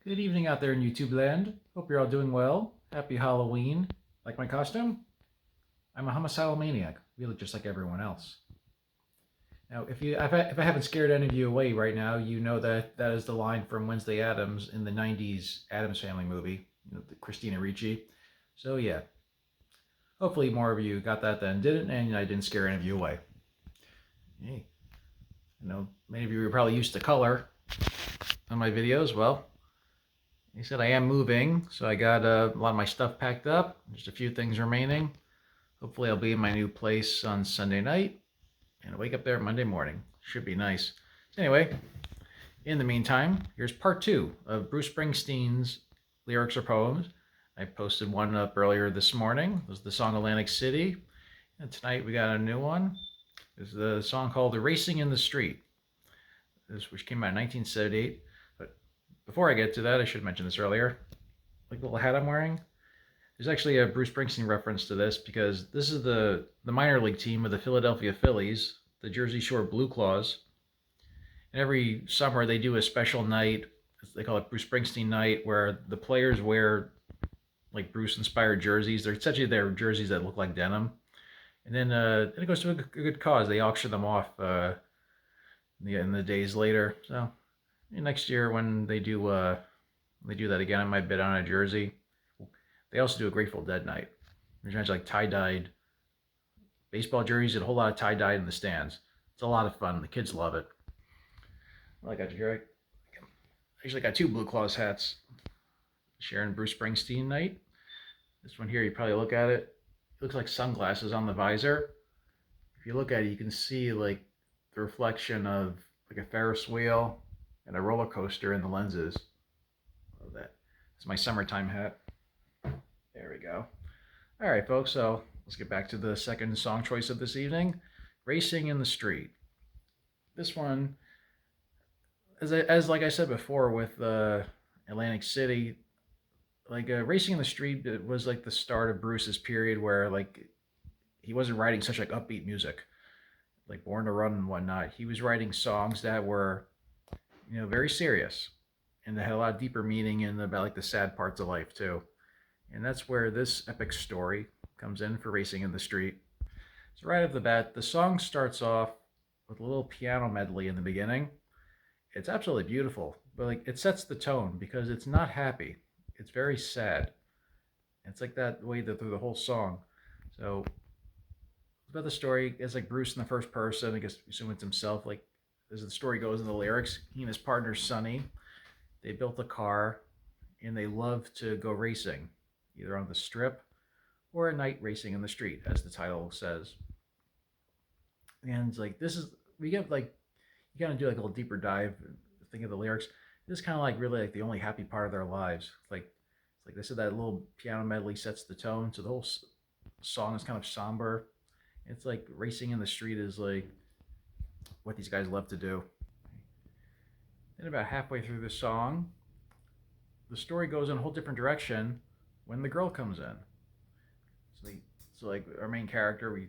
Good evening out there in YouTube land. Hope you're all doing well. Happy Halloween. Like my costume? I'm a homicidal maniac. We look just like everyone else. Now, if I haven't scared any of you away right now, you know that that is the line from Wednesday Addams in the '90s Addams Family movie, the Christina Ricci. So yeah, hopefully more of you got that than didn't, and I didn't scare any of you away. Hey, many of you are probably used to color on my videos. Well, he said I am moving, so I got a lot of my stuff packed up. Just a few things remaining. Hopefully, I'll be in my new place on Sunday night and wake up there Monday morning. Should be nice. So anyway, in the meantime, here's part two of Bruce Springsteen's lyrics or poems. I posted one up earlier this morning. It was the song Atlantic City. And tonight we got a new one. It's the song called Racing in the Street, which came out in 1978. But before I get to that, I should mention this earlier. Like the little hat I'm wearing, there's actually a Bruce Springsteen reference to this because this is the minor league team of the Philadelphia Phillies, the Jersey Shore Blue Claws. And every summer they do a special night. They call it Bruce Springsteen night, where the players wear like Bruce-inspired jerseys. They're essentially their jerseys that look like denim. And then it goes to a good cause. They auction them off in the days later. So next year when they do that again, I might bid on a jersey. They also do a Grateful Dead night. There's like tie-dyed baseball jerseys and a whole lot of tie-dyed in the stands. It's a lot of fun. The kids love it. Well, I got you here. I actually got two Blue Claws hats. Sharing Bruce Springsteen night. This one here, you probably look at it. It looks like sunglasses on the visor. If you look at it, you can see like the reflection of like a Ferris wheel and a roller coaster in the lenses. Love that. It's my summertime hat. There we go. All right, folks. So let's get back to the second song choice of this evening, "Racing in the Street." This one, as like I said before with Atlantic City, like "Racing in the Street" it was like the start of Bruce's period where like he wasn't writing such like upbeat music, like "Born to Run" and whatnot. He was writing songs that were, very serious, and that had a lot of deeper meaning and about like the sad parts of life too. And that's where this epic story comes in for "Racing in the Street." So right off the bat, the song starts off with a little piano medley in the beginning. It's absolutely beautiful, but like it sets the tone because it's not happy. It's very sad. It's like that way through the whole song. So it's about the story. It's like Bruce in the first person. I guess assume it's himself. Like as the story goes in the lyrics, he and his partner Sonny, they built a car, and they love to go racing, either on the strip or at night racing in the street, as the title says. And like this is we get like you gotta do like a little deeper dive, think of the lyrics. This is kind of like really like the only happy part of their lives. Like they said, that little piano medley sets the tone, so the whole song is kind of somber. It's like racing in the street is like what these guys love to do. Then about halfway through the song, the story goes in a whole different direction when the girl comes in. So, like our main character, we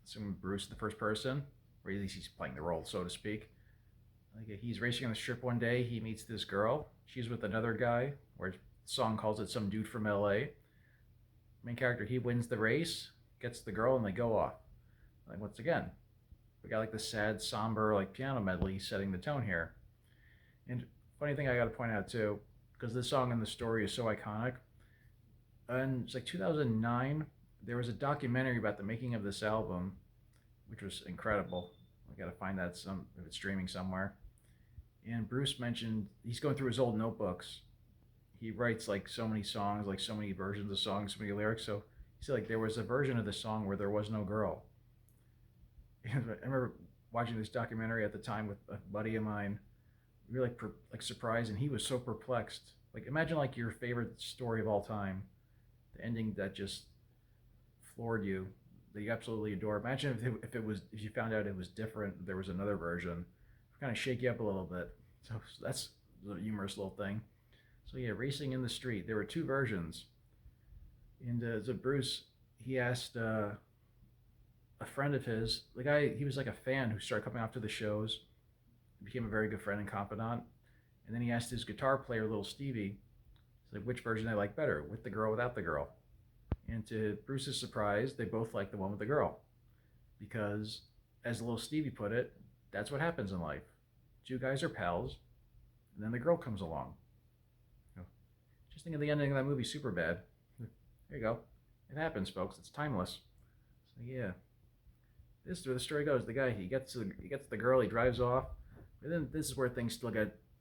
assume Bruce, the first person, or at least he's playing the role, so to speak. Like he's racing on the strip one day. He meets this girl. She's with another guy, or the song calls it some dude from L.A. Main character, he wins the race, gets the girl, and they go off. Like once again, we got like the sad, somber, like piano medley setting the tone here. And funny thing I got to point out too, because this song and the story is so iconic. And it's like 2009. There was a documentary about the making of this album, which was incredible. I got to find that if it's streaming somewhere. And Bruce mentioned he's going through his old notebooks. He writes like so many songs, like so many versions of songs, so many lyrics. So he said like there was a version of the song where there was no girl. And I remember watching this documentary at the time with a buddy of mine. We were like surprised, and he was so perplexed. Like imagine like your favorite story of all time, the ending that just floored you, that you absolutely adore. Imagine if you found out it was different. There was another version, kind of shake you up a little bit. So that's a humorous little thing. So yeah, "Racing in the Street." There were two versions, and so Bruce he asked a friend of his, the guy he was like a fan who started coming out to the shows, became a very good friend and confidant. And then he asked his guitar player, little Stevie, like, which version they like better, with the girl, without the girl. And to Bruce's surprise, they both liked the one with the girl. Because, as little Stevie put it, that's what happens in life. Two guys are pals, and then the girl comes along. Just think of the ending of that movie, Superbad. There you go. It happens, folks. It's timeless. So yeah, this is where the story goes. The guy, he gets the girl, he drives off, but then this is where things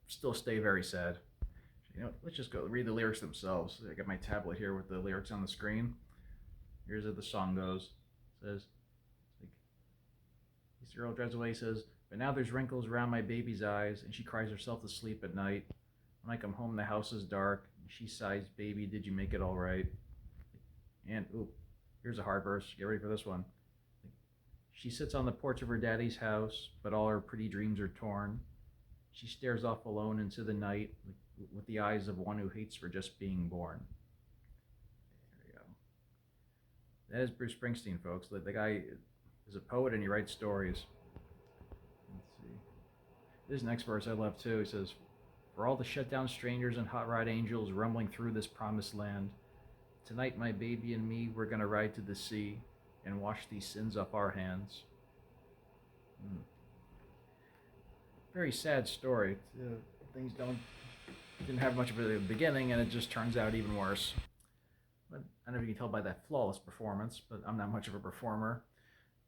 still stay very sad. Let's just go read the lyrics themselves. I got my tablet here with the lyrics on the screen. Here's how the song goes. It says, this girl drives away, says, but now there's wrinkles around my baby's eyes, and she cries herself to sleep at night. When I come home, the house is dark, and she sighs, baby, did you make it all right? And, ooh, here's a hard verse. Get ready for this one. She sits on the porch of her daddy's house, but all her pretty dreams are torn. She stares off alone into the night with the eyes of one who hates for just being born. There you go. That is Bruce Springsteen, folks. The guy is a poet and he writes stories. Let's see. This next verse I love too. He says, for all the shut down strangers and hot rod angels rumbling through this promised land, tonight my baby and me, we're gonna ride to the sea and wash these sins off our hands. Very sad story. Things didn't have much of a beginning, and it just turns out even worse. But I don't know if you can tell by that flawless performance, but I'm not much of a performer.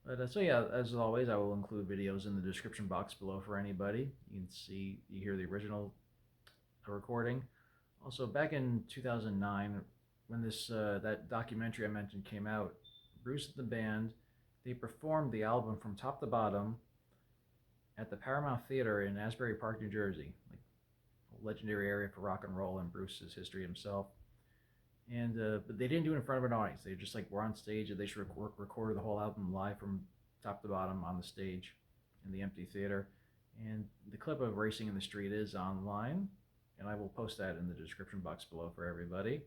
But so yeah, as always, I will include videos in the description box below for anybody. You hear the original recording. Also, back in 2009, when that documentary I mentioned came out, Bruce and the band, they performed the album from top to bottom at the Paramount Theater in Asbury Park, New Jersey, like a legendary area for rock and roll and Bruce's history himself. And but they didn't do it in front of an audience. They just were on stage, and they should recorded the whole album live from top to bottom on the stage in the empty theater. And the clip of Racing in the Street is online, and I will post that in the description box below for everybody.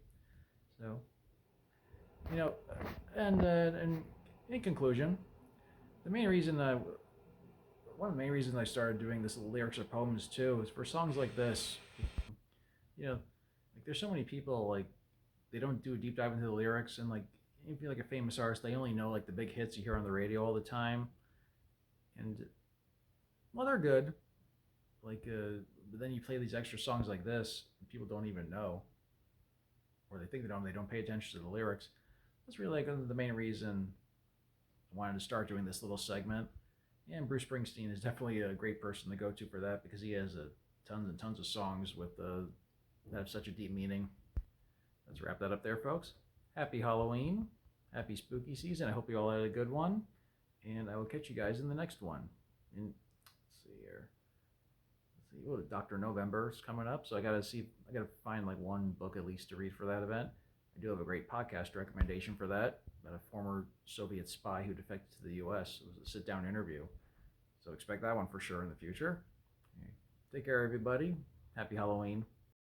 So, and in conclusion, one of the main reasons I started doing this lyrics or poems too is for songs like this. There's so many people they don't do a deep dive into the lyrics, and if you're a famous artist, they only know the big hits you hear on the radio all the time, and well, they're good. But then you play these extra songs like this, and people don't even know, or they think they don't pay attention to the lyrics. That's really the main reason I wanted to start doing this little segment. And Bruce Springsteen is definitely a great person to go to for that, because he has tons and tons of songs that have such a deep meaning. Let's wrap that up there, folks. Happy Halloween. Happy spooky season. I hope you all had a good one. And I will catch you guys in the next one. Let's see here. Dr. November is coming up, so I gotta find one book at least to read for that event. I do have a great podcast recommendation for that about a former Soviet spy who defected to the U.S. It was a sit-down interview, so expect that one for sure in the future. Okay. Take care, everybody. Happy Halloween.